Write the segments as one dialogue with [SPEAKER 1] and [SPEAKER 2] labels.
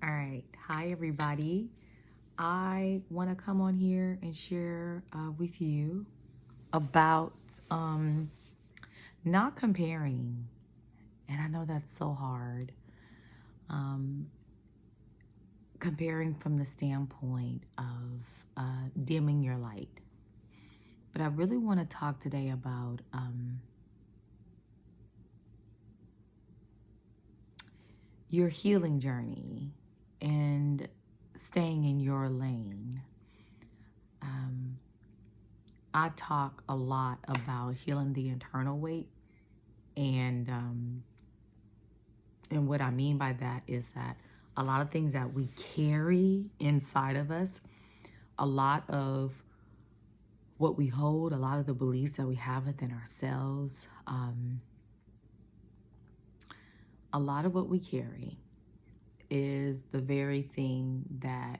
[SPEAKER 1] All right. Hi, everybody. I want to come on here and share with you about not comparing. And I know that's so hard. Comparing from the standpoint of dimming your light. But I really want to talk today about your healing journey and staying in your lane. I talk a lot about healing the internal weight, and what I mean by that is that a lot of things that we carry inside of us, a lot of what we hold, a lot of the beliefs that we have within ourselves, a lot of what we carry is the very thing that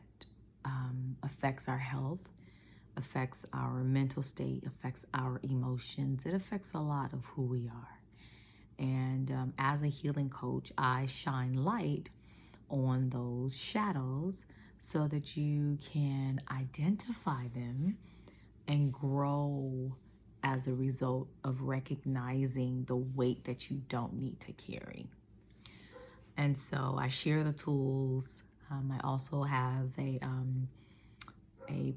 [SPEAKER 1] affects our health, affects our mental state, affects our emotions. It affects a lot of who we are. And as a healing coach, I shine light on those shadows so that you can identify them and grow as a result of recognizing the weight that you don't need to carry. And so I share the tools. I also have a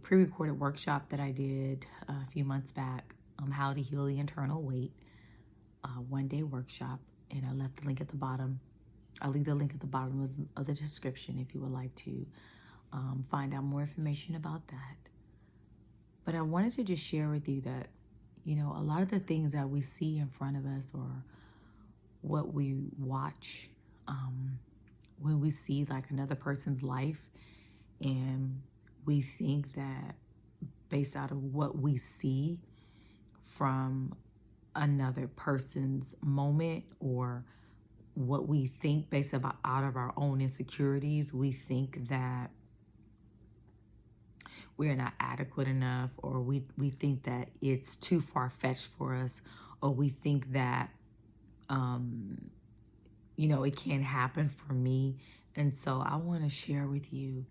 [SPEAKER 1] pre-recorded workshop that I did a few months back, how to heal the internal weight, one-day workshop, and I left the link at the bottom. I'll leave the link at the bottom of the description if you would like to find out more information about that. But I wanted to just share with you that, a lot of the things that we see in front of us or what we watch when we see like another person's life, and we think that based out of what we see from another person's moment, or what we think based out of our own insecurities, we think that we're not adequate enough, or we think that it's too far-fetched for us, or we think that it can't happen for me. And so I want to share with you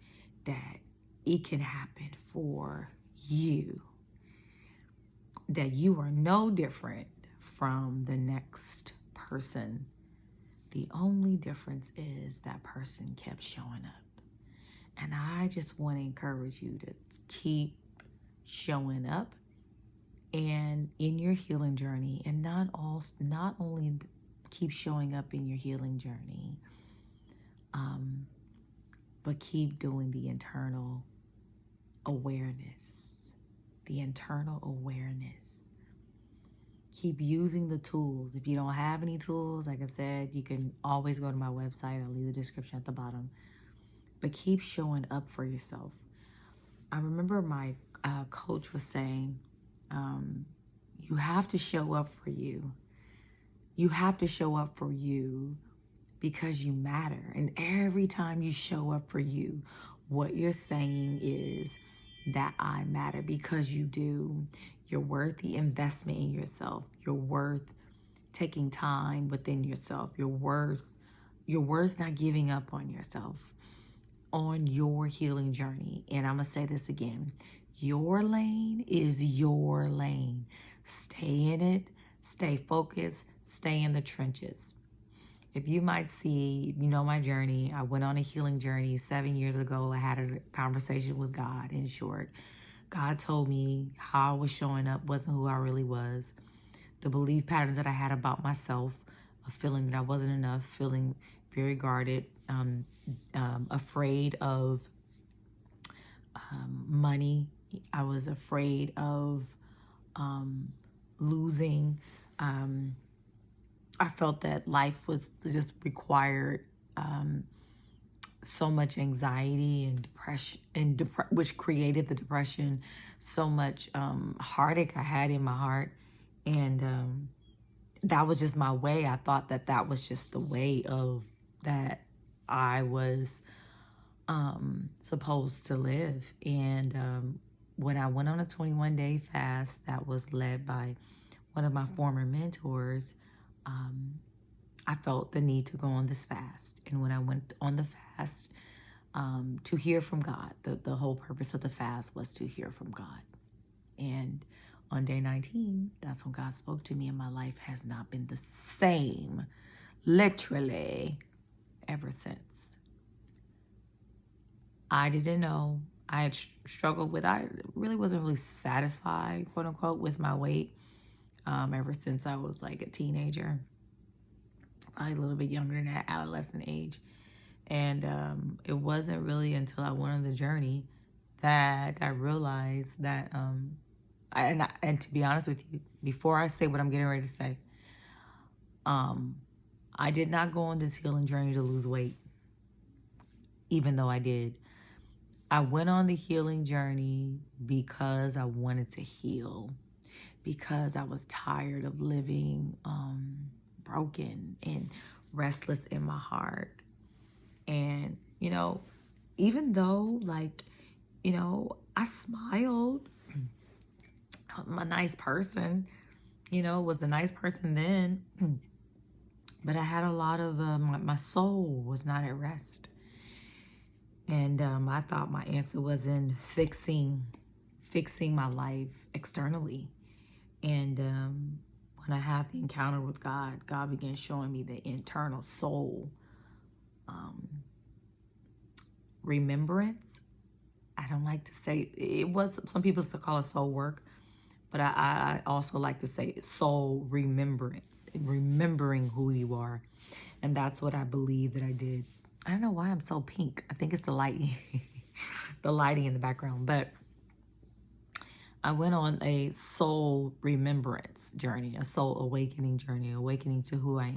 [SPEAKER 1] that it can happen for you, that you are no different from the next person. The only difference is that person kept showing up. And I just want to encourage you to keep showing up and in your healing journey, and not only keep showing up in your healing journey, but keep doing the internal awareness. The internal awareness. Keep using the tools. If you don't have any tools, like I said, you can always go to my website. I'll leave the description at the bottom. But keep showing up for yourself. I remember my coach was saying, you have to show up for you. You have to show up for you because you matter. And every time you show up for you, what you're saying is that I matter, because you do. You're worth the investment in yourself. You're worth taking time within yourself. You're worth not giving up on yourself on your healing journey. And I'm going to say this again. Your lane is your lane. Stay in it. Stay focused. Stay in the trenches. If you might see, my journey, I went on a healing journey 7 years ago. I had a conversation with God, in short. God told me how I was showing up wasn't who I really was. The belief patterns that I had about myself, a feeling that I wasn't enough, feeling very guarded, afraid of money. I was afraid of losing. I felt that life was just required so much anxiety and depression, which created the depression. So much heartache I had in my heart, and that was just my way. I thought that was just the way of that I was supposed to live. And when I went on a 21-day fast that was led by one of my former mentors, I felt the need to go on this fast. And when I went on the fast, to hear from God. The whole purpose of the fast was to hear from God. And on day 19, that's when God spoke to me, and my life has not been the same, literally, ever since. I didn't know. I had struggled with, I really wasn't really satisfied, quote unquote, with my weight ever since I was like a teenager, probably a little bit younger than that, adolescent age. And it wasn't really until I went on the journey that I realized that, and to be honest with you, before I say what I'm getting ready to say, I did not go on this healing journey to lose weight, even though I did. I went on the healing journey because I wanted to heal, because I was tired of living broken and restless in my heart. And, even though, I smiled, I'm a nice person, was a nice person then, but I had a lot of, my soul was not at rest. And I thought my answer was in fixing my life externally. And when I had the encounter with God, God began showing me the internal soul remembrance. I don't like to say it was, some people still call it soul work, but I also like to say soul remembrance, remembering who you are. And that's what I believe that I did. I don't know why I'm so pink. I think it's the lighting, the lighting in the background. But I went on a soul remembrance journey, a soul awakening journey, awakening to who I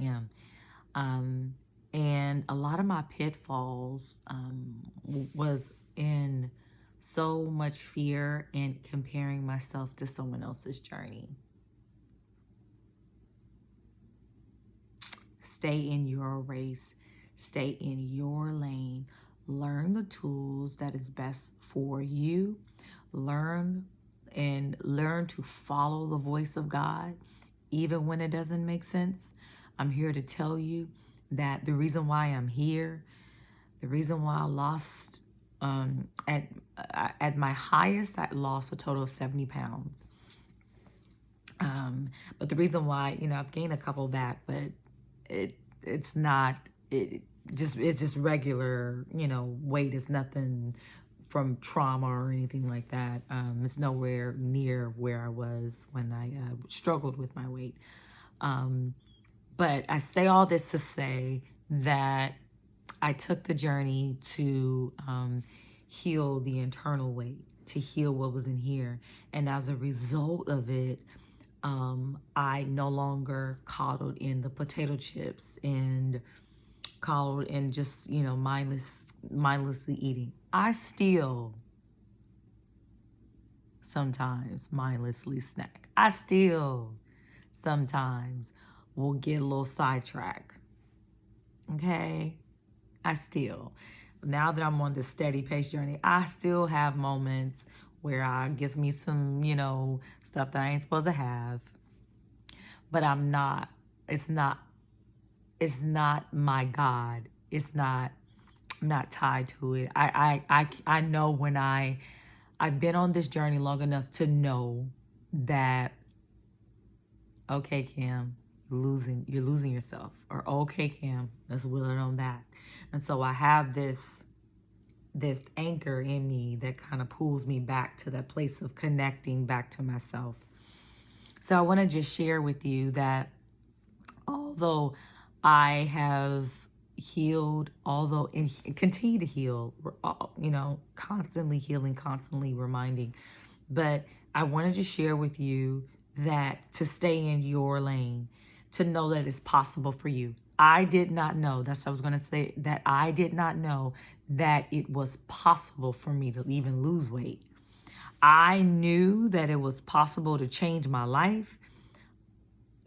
[SPEAKER 1] am. And a lot of my pitfalls was in so much fear and comparing myself to someone else's journey. Stay in your race. Stay in your lane. Learn the tools that is best for you. Learn to follow the voice of God, even when it doesn't make sense. I'm here to tell you that the reason why I'm here, the reason why I lost, at my highest, I lost a total of 70 pounds. But the reason why, I've gained a couple back, but it's just regular, weight. Is nothing from trauma or anything like that. It's nowhere near where I was when I struggled with my weight. But I say all this to say that I took the journey to heal the internal weight, to heal what was in here. And as a result of it, I no longer coddled in the potato chips and coddled in just, mindlessly eating. I still sometimes mindlessly snack. I still sometimes will get a little sidetracked. Okay? Now that I'm on this steady pace journey, I still have moments where I get me some, stuff that I ain't supposed to have. But I'm not my God. I'm not tied to it. I know when I've been on this journey long enough to know that, okay, Cam, you're losing yourself. Or, okay, Cam, let's wheel it on back. And so I have this anchor in me that kind of pulls me back to that place of connecting back to myself. So I want to just share with you that although I have healed, and continue to heal, constantly healing, constantly reminding, but I wanted to share with you that to stay in your lane, to know that it's possible for you. I did not know, that's what I was going to say, that I did not know that it was possible for me to even lose weight. I knew that it was possible to change my life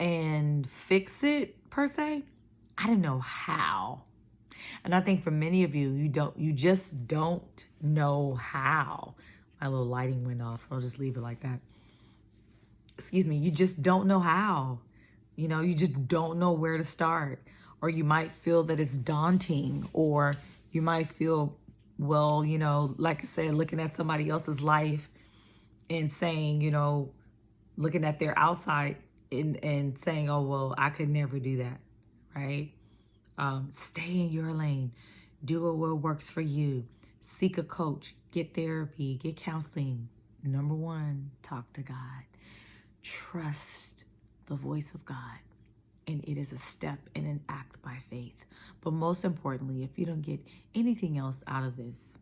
[SPEAKER 1] and fix it, per se. I didn't know how. And I think for many of you, you just don't know how. My little lighting went off. I'll just leave it like that. Excuse me. You just don't know how. You just don't know where to start. Or you might feel that it's daunting, or you might feel well, like I said, looking at somebody else's life and saying, looking at their outside and saying, oh, well, I could never do that, right? Stay in your lane. Do what works for you. Seek a coach. Get therapy. Get counseling. Number one, talk to God. Trust the voice of God. And it is a step and an act by faith. But most importantly, if you don't get anything else out of this,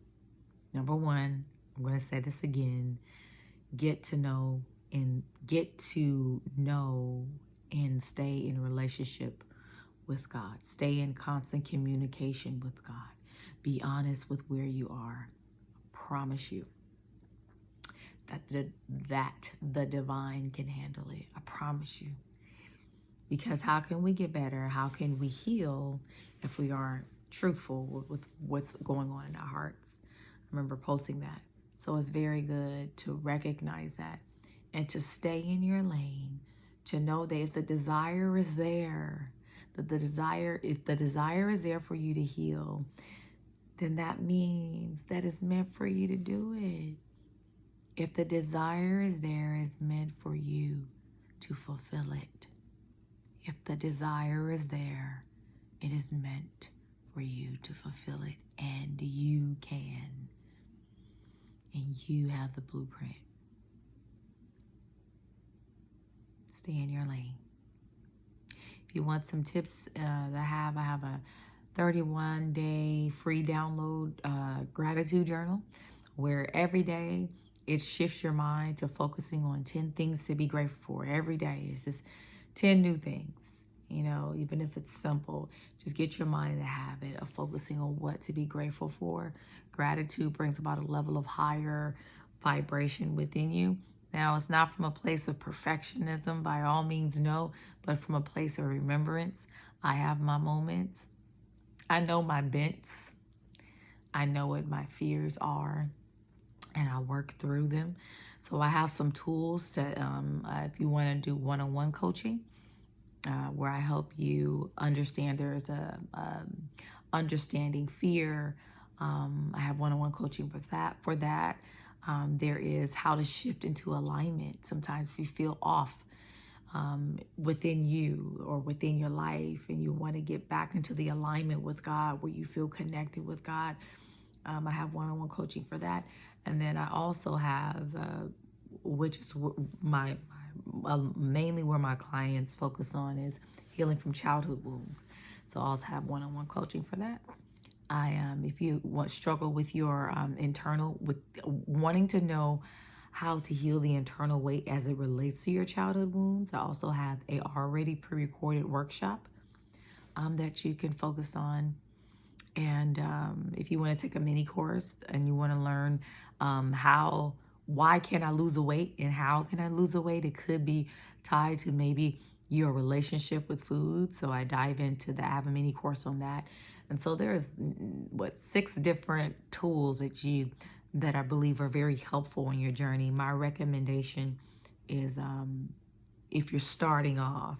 [SPEAKER 1] number one, I'm going to say this again, get to know and stay in relationship with God. Stay in constant communication with God. Be honest with where you are. I promise you that the divine can handle it. I promise you. Because how can we get better? How can we heal if we aren't truthful with what's going on in our hearts? I remember posting that. So it's very good to recognize that and to stay in your lane, to know that if the desire is there, if the desire is there for you to heal, then that means that it's meant for you to do it. If the desire is there, it's meant for you to fulfill it. If the desire is there, it is meant for you to fulfill it, and you can. And you have the blueprint. Stay in your lane. If you want some tips that I have a 31-day free download gratitude journal where every day it shifts your mind to focusing on 10 things to be grateful for. Every day it's just 10 new things, even if it's simple. Just get your mind in the habit of focusing on what to be grateful for. Gratitude brings about a level of higher vibration within you. Now, it's not from a place of perfectionism, by all means, no, but from a place of remembrance. I have my moments. I know my bents. I know what my fears are, and I work through them. So I have some tools to, if you want to do one-on-one coaching, where I help you understand there's a understanding fear. I have one-on-one coaching for that. There is how to shift into alignment. Sometimes you feel off within you or within your life, and you want to get back into the alignment with God where you feel connected with God. I have one-on-one coaching for that. And then I also have, which is mainly where my clients focus on, is healing from childhood wounds. So I also have one-on-one coaching for that. If you struggle with your with wanting to know how to heal the internal weight as it relates to your childhood wounds, I also have a already pre-recorded workshop that you can focus on. And if you want to take a mini course and you want to learn why can I lose a weight and how can I lose a weight, it could be tied to maybe your relationship with food. So I dive into that. I have a mini course on that. And so there's 6 different tools that I believe are very helpful in your journey. My recommendation is if you're starting off,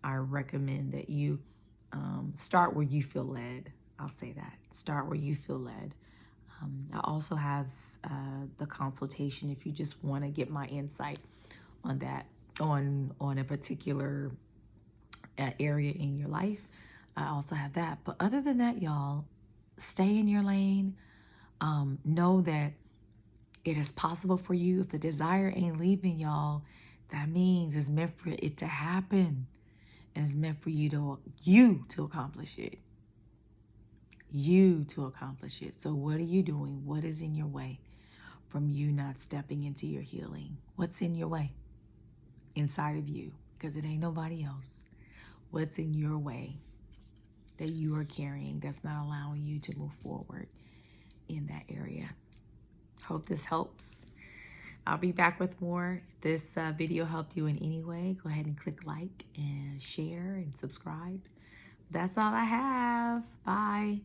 [SPEAKER 1] I recommend that you start where you feel led. I'll say that. Start where you feel led. I also have the consultation if you just want to get my insight on that, on a particular area in your life. I also have that. But other than that, y'all, stay in your lane. Know that it is possible for you. If the desire ain't leaving, y'all, that means it's meant for it to happen. And it's meant for you to accomplish it. You to accomplish it. So what are you doing? What is in your way from you not stepping into your healing? What's in your way inside of you? Because it ain't nobody else. What's in your way that you are carrying that's not allowing you to move forward in that area? Hope this helps. I'll be back with more. If this video helped you in any way, go ahead and click like and share and subscribe. That's all I have. Bye.